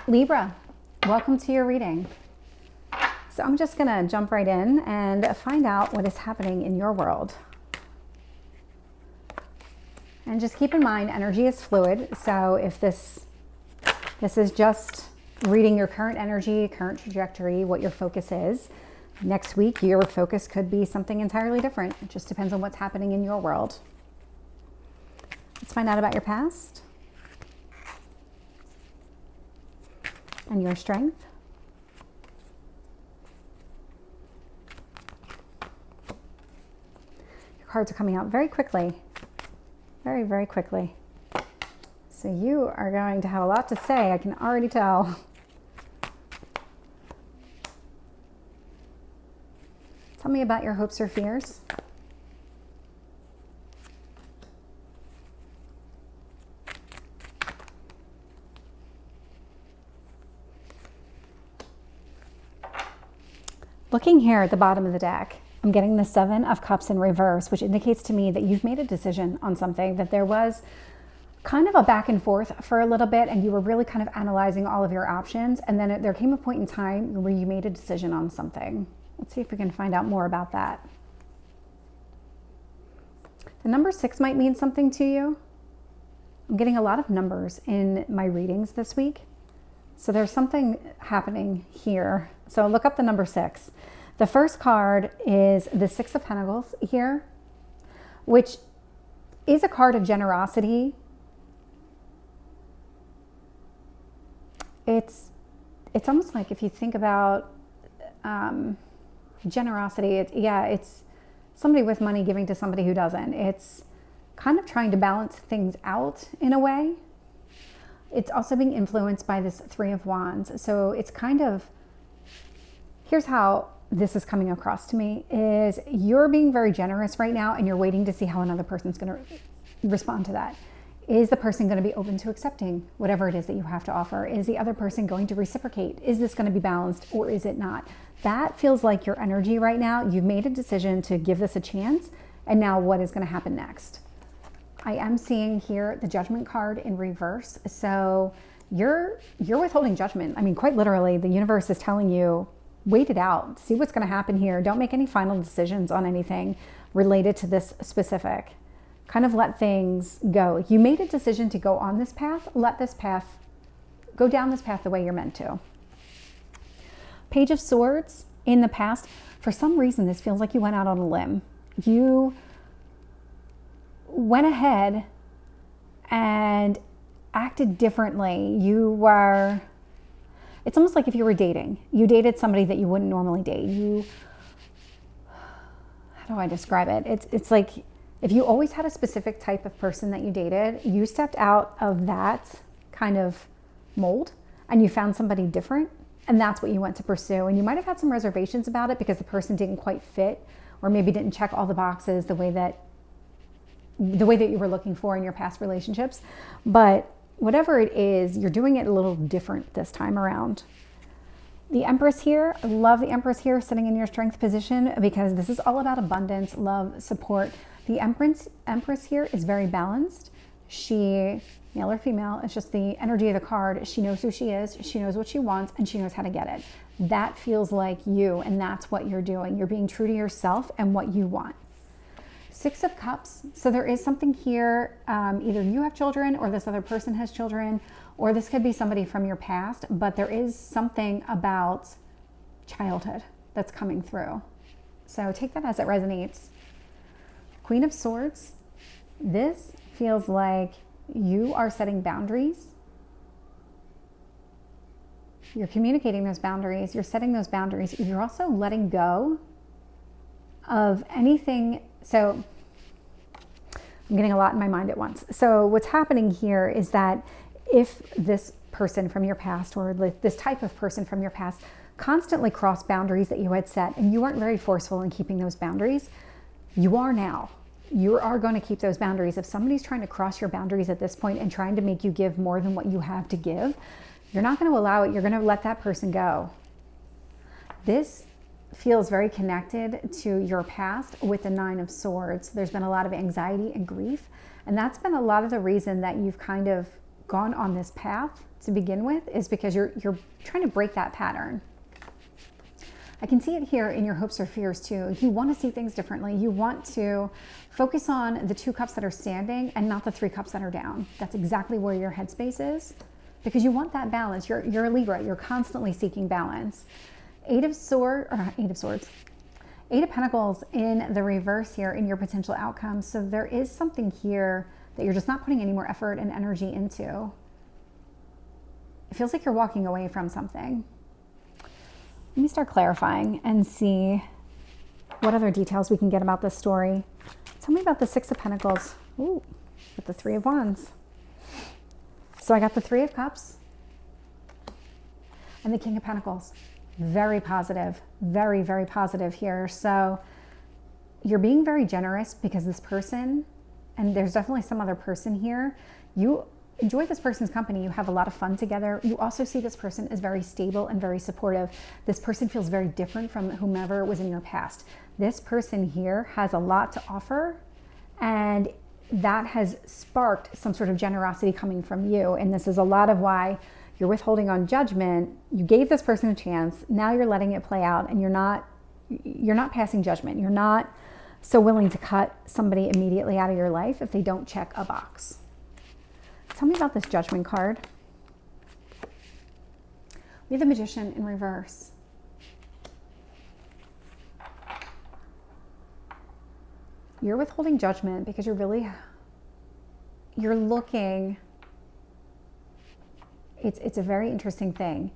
Libra, welcome to your reading. So I'm just gonna jump right in and find out what is happening in your world. And just keep in mind, energy is fluid. So if this is just reading your current energy, current trajectory, what your focus is. Next week, your focus could be something entirely different. It just depends on what's happening in your world. Let's find out about your past and your strength. Your cards are coming out very quickly. Very, very quickly. So you are going to have a lot to say, I can already tell. Tell me about your hopes or fears. Looking here at the bottom of the deck, I'm getting the Seven of Cups in reverse, which indicates to me that you've made a decision on something, that there was kind of a back and forth for a little bit and you were really kind of analyzing all of your options. And then there came a point in time where you made a decision on something. Let's see if we can find out more about that. The number 6 might mean something to you. I'm getting a lot of numbers in my readings this week. So there's something happening here. So look up the number 6. The first card is the Six of Pentacles here, which is a card of generosity. It's almost like if you think about generosity, it's somebody with money giving to somebody who doesn't. It's kind of trying to balance things out in a way. It's also being influenced by this Three of Wands. So it's kind of, here's how this is coming across to me, is you're being very generous right now and you're waiting to see how another person's going to respond to that. Is the person going to be open to accepting whatever it is that you have to offer? Is the other person going to reciprocate? Is this going to be balanced or is it not? That feels like your energy right now. You've made a decision to give this a chance, and now what is going to happen next? I am seeing here the Judgment card in reverse. So you're withholding judgment. I mean, quite literally, the universe is telling you, wait it out, see what's going to happen here. Don't make any final decisions on anything related to this specific. Kind of let things go. You made a decision to go on this path. Let this path, go down this path the way you're meant to. Page of Swords in the past. For some reason, this feels like you went out on a limb. You went ahead and acted differently. It's almost like if you were dating. You dated somebody that you wouldn't normally date. How do I describe it? It's like if you always had a specific type of person that you dated, you stepped out of that kind of mold and you found somebody different, and that's what you went to pursue. And you might have had some reservations about it because the person didn't quite fit, or maybe didn't check all the boxes the way that you were looking for in your past relationships. But whatever it is, you're doing it a little different this time around. The Empress here, I love the Empress here sitting in your strength position because this is all about abundance, love, support. The Empress here is very balanced. She, male or female, it's just the energy of the card. She knows who she is, she knows what she wants, and she knows how to get it. That feels like you, and that's what you're doing. You're being true to yourself and what you want. Six of Cups. So there is something here, either you have children or this other person has children, or this could be somebody from your past, but there is something about childhood that's coming through. So take that as it resonates. Queen of Swords. This feels like you are setting boundaries. You're communicating those boundaries. You're setting those boundaries. You're also letting go of anything. So I'm getting a lot in my mind at once. So what's happening here is that if this person from your past, or this type of person from your past, constantly crossed boundaries that you had set and you weren't very forceful in keeping those boundaries, you are now. You are going to keep those boundaries. If somebody's trying to cross your boundaries at this point and trying to make you give more than what you have to give, you're not going to allow it. You're going to let that person go. This feels very connected to your past with the Nine of Swords. There's been a lot of anxiety and grief, and that's been a lot of the reason that you've kind of gone on this path to begin with is because you're trying to break that pattern. I can see it here in your hopes or fears too. You want to see things differently. You want to focus on the 2 cups that are standing and not the 3 cups that are down. That's exactly where your headspace is, because you want that balance. You're a Libra. You're constantly seeking balance. 8 of Pentacles in the reverse here in your potential outcomes. So there is something here that you're just not putting any more effort and energy into. It feels like you're walking away from something. Let me start clarifying and see what other details we can get about this story. Tell me about the 6 of Pentacles. Ooh, with the 3 of Wands. So I got the 3 of Cups and the King of Pentacles. Very positive, very, very positive here. So you're being very generous because this person, and there's definitely some other person here, you enjoy this person's company. You have a lot of fun together. You also see this person is very stable and very supportive. This person feels very different from whomever was in your past. This person here has a lot to offer, and that has sparked some sort of generosity coming from you. And this is a lot of why you're withholding on judgment. You gave this person a chance. Now you're letting it play out, and you're not passing judgment. You're not so willing to cut somebody immediately out of your life if they don't check a box. Tell me about this Judgment card. We have the Magician in reverse. You're withholding judgment because you're looking, it's a very interesting thing.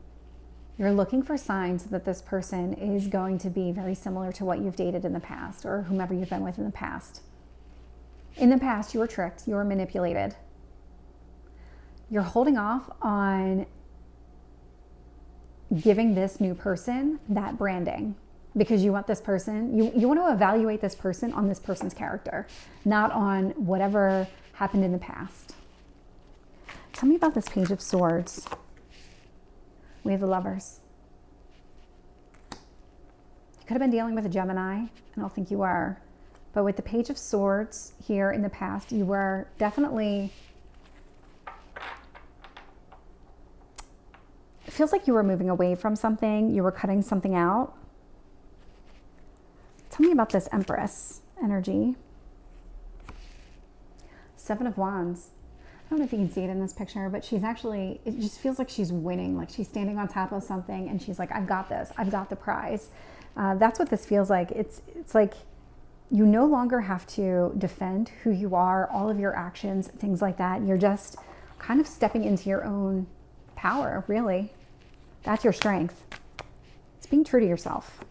You're looking for signs that this person is going to be very similar to what you've dated in the past or whomever you've been with in the past. In the past, you were tricked, you were manipulated. You're holding off on giving this new person that branding because you want this person, you want to evaluate this person on this person's character, not on whatever happened in the past. Tell me about this Page of Swords. We have the Lovers. You could have been dealing with a Gemini. I don't think you are. But with the Page of Swords here in the past, you were definitely... It feels like you were moving away from something. You were cutting something out. Tell me about this Empress energy. 7 of Wands. I don't know if you can see it in this picture, but she's actually, it just feels like she's winning. Like she's standing on top of something and she's like, I've got this. I've got the prize. That's what this feels like. It's like you no longer have to defend who you are, all of your actions, things like that. You're just kind of stepping into your own power, really. That's your strength. It's being true to yourself.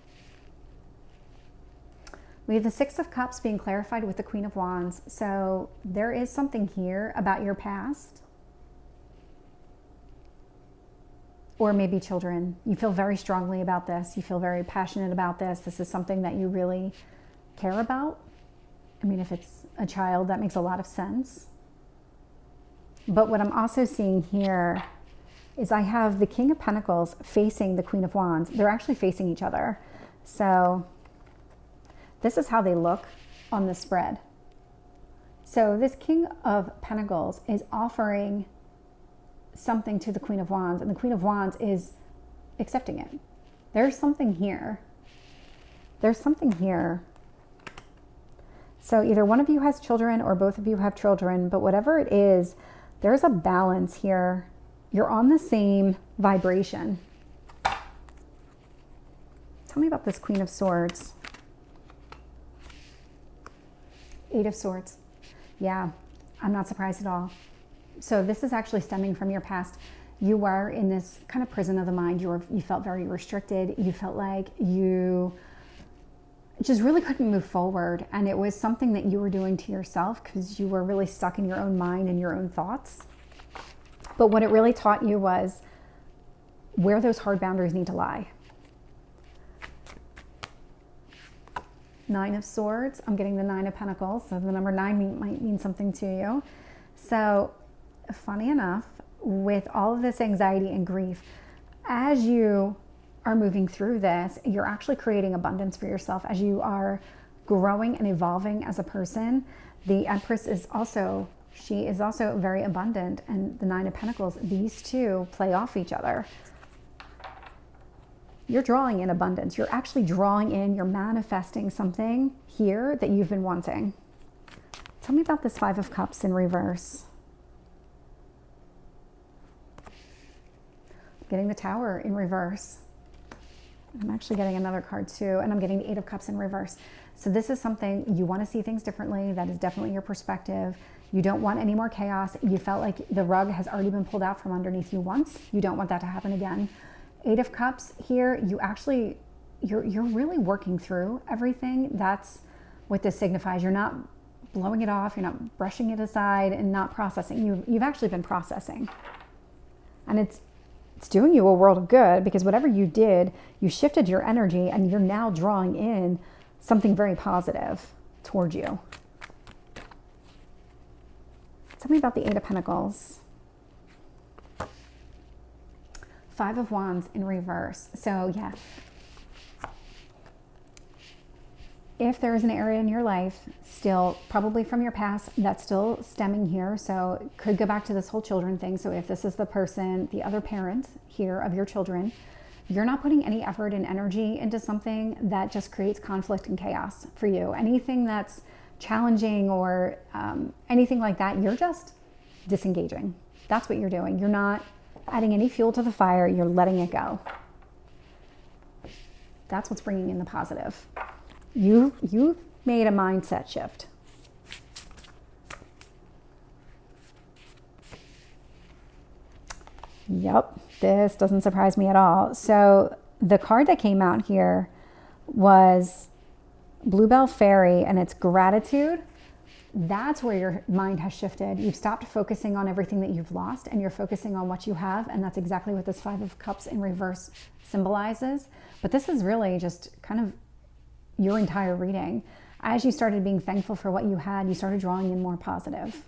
We have the 6 of Cups being clarified with the Queen of Wands. So there is something here about your past. Or maybe children. You feel very strongly about this. You feel very passionate about this. This is something that you really care about. I mean, if it's a child, that makes a lot of sense. But what I'm also seeing here is I have the King of Pentacles facing the Queen of Wands. They're actually facing each other. So this is how they look on the spread. So this King of Pentacles is offering something to the Queen of Wands, and the Queen of Wands is accepting it. There's something here. There's something here. So either one of you has children or both of you have children, but whatever it is, there's a balance here. You're on the same vibration. Tell me about this Queen of Swords. 8 of Swords. Yeah, I'm not surprised at all. So this is actually stemming from your past. You were in this kind of prison of the mind. You felt very restricted. You felt like you just really couldn't move forward. And it was something that you were doing to yourself because you were really stuck in your own mind and your own thoughts. But what it really taught you was where those hard boundaries need to lie. 9 of Swords. I'm getting the 9 of Pentacles. So the number 9 might mean something to you. So funny enough, with all of this anxiety and grief, as you are moving through this, you're actually creating abundance for yourself. As you are growing and evolving as a person, the Empress is also She is also very abundant, and the Nine of Pentacles, these two play off each other. You're drawing in abundance. You're actually drawing in, you're manifesting something here that you've been wanting. Tell me about this Five of Cups in reverse. Getting the Tower in reverse. I'm actually getting another card too, and I'm getting the Eight of Cups in reverse. So this is something, you want to see things differently. That is definitely your perspective. You don't want any more chaos. You felt like the rug has already been pulled out from underneath you once. You don't want that to happen again. Eight of Cups here, you actually, you're really working through everything. That's what this signifies. You're not blowing it off. You're not brushing it aside and not processing. You've actually been processing. And it's doing you a world of good, because whatever you did, you shifted your energy and you're now drawing in something very positive toward you. Tell me about the Eight of Pentacles. Five of Wands in reverse. So yeah, if there is an area in your life still, probably from your past, that's still stemming here, so it could go back to this whole children thing. So if this is the person, the other parent here of your children, you're not putting any effort and energy into something that just creates conflict and chaos for you. Anything that's challenging or anything like that, you're just disengaging. That's what you're doing. You're not adding any fuel to the fire. You're letting it go. That's what's bringing in the positive. You've made a mindset shift. Yep, this doesn't surprise me at all. So the card that came out here was Bluebell Fairy, and it's gratitude. That's where your mind has shifted. You've stopped focusing on everything that you've lost, and you're focusing on what you have, and that's exactly what this Five of Cups in reverse symbolizes. But this is really just kind of your entire reading. As you started being thankful for what you had, you started drawing in more positive.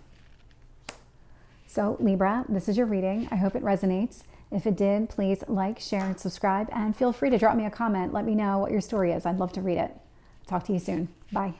So Libra, this is your reading. I hope it resonates. If it did, please like, share, and subscribe, and feel free to drop me a comment. Let me know what your story is. I'd love to read it. Talk to you soon. Bye.